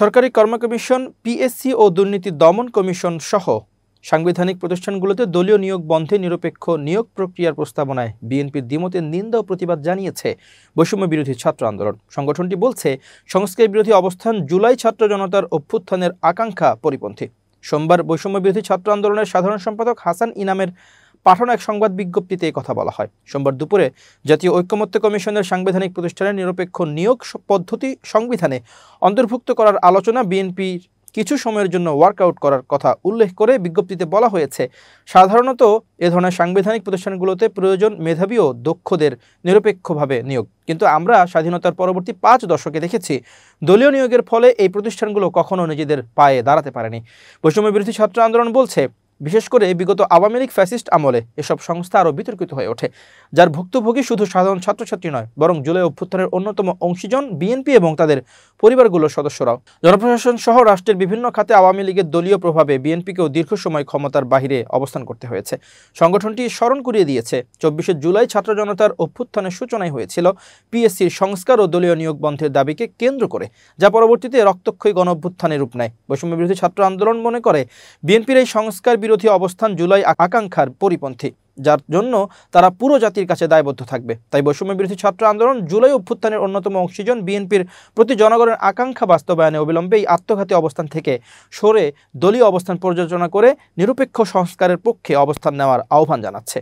সরকারি কর্ম commission, PSC ও দুর্নীতি দমন কমিশন সহ সাংবিধানিক প্রতিষ্ঠানগুলোতে দলীয় নিয়োগ বন্ধে নিরপেক্ষ নিয়োগ প্রক্রিয়ার প্রস্তাবনায় বিএনপির দ্বিমতের নিন্দা ও প্রতিবাদ জানিয়েছে বৈষম্য বিরোধী ছাত্র আন্দোলন। সংগঠনটি বলছে, সংস্কার বিরোধী অবস্থান জুলাই ছাত্র জনতার অভ্যুত্থানের আকাঙ্ক্ষা পরিপন্থী। সোমবার বৈষম্য বিরোধী ছাত্র আন্দোলনের সাধারণ সম্পাদক হাসান ইনামের পাঠানো এক সংবাদ বিজ্ঞপ্তিতে এই কথা বলা হয়। সোমবার দুপুরে জাতীয় ঐকমত্য কমিশনের সাংবিধানিক প্রতিষ্ঠানের নিরপেক্ষ নিয়োগ পদ্ধতি সংবিধানে অন্তর্ভুক্ত করার আলোচনা বিএনপির কিছু সময়ের জন্য ওয়ার্কআউট করার কথা উল্লেখ করে বিজ্ঞপ্তিতে বলা হয়েছে, সাধারণত এ ধরনের সাংবিধানিক প্রতিষ্ঠানগুলোতে প্রয়োজন মেধাবী ও দক্ষদের নিরপেক্ষভাবে নিয়োগ, কিন্তু আমরা স্বাধীনতার পরবর্তী 5 দশকে দেখেছি দলীয় নিয়োগের ফলে এই প্রতিষ্ঠানগুলো কখনো নিজেদের পায়ে দাঁড়াতে পারেনি। বৈষম্য বিরোধী ছাত্র আন্দোলন বলছে, বিশেষ করে বিগত আওয়ামী লীগ ফ্যাসিস্ট আমলে এসব সংস্থা আরও বিতর্কিত হয়ে ওঠে, যার ভুক্তভোগী শুধু সাধারণ ছাত্রছাত্রী নয়, বরং জুলাই অভ্যুত্থানের অন্যতম অংশীজন বিএনপি এবং তাদের পরিবারগুলোর সদস্যরাও। জনপ্রশাসন সহ রাষ্ট্রের বিভিন্ন খাতে আওয়ামী লীগের দলীয় প্রভাবে বিএনপিকেও দীর্ঘ সময় ক্ষমতার বাহিরে অবস্থান করতে হয়েছে। সংগঠনটি স্মরণ করিয়ে দিয়েছে, 24শে জুলাই ছাত্র জনতার অভ্যুত্থানের সূচনাই হয়েছিল পিএসসির সংস্কার ও দলীয় নিয়োগ বন্ধের দাবিকে কেন্দ্র করে, যা পরবর্তীতে রক্তক্ষয়ী গণঅভ্যুত্থানের রূপ নেয়। বৈষম্য বিরোধী ছাত্র আন্দোলন মনে করে, বিএনপির এই সংস্কার বিরোধী অবস্থান জুলাই আকাঙ্ক্ষার পরিপন্থী, যার জন্য তারা পুরো জাতির কাছে দায়বদ্ধ থাকবে। তাই বৈষম্য বিরোধী ছাত্র আন্দোলন জুলাই অভ্যুত্থানের অন্যতম অংশীজন বিএনপির প্রতি জনগণের আকাঙ্ক্ষা বাস্তবায়নে অবিলম্বে এই আত্মঘাতী অবস্থান থেকে সরে দলীয় অবস্থান পর্যালোচনা করে নিরপেক্ষ সংস্কারের পক্ষে অবস্থান নেওয়ার আহ্বান জানাচ্ছে।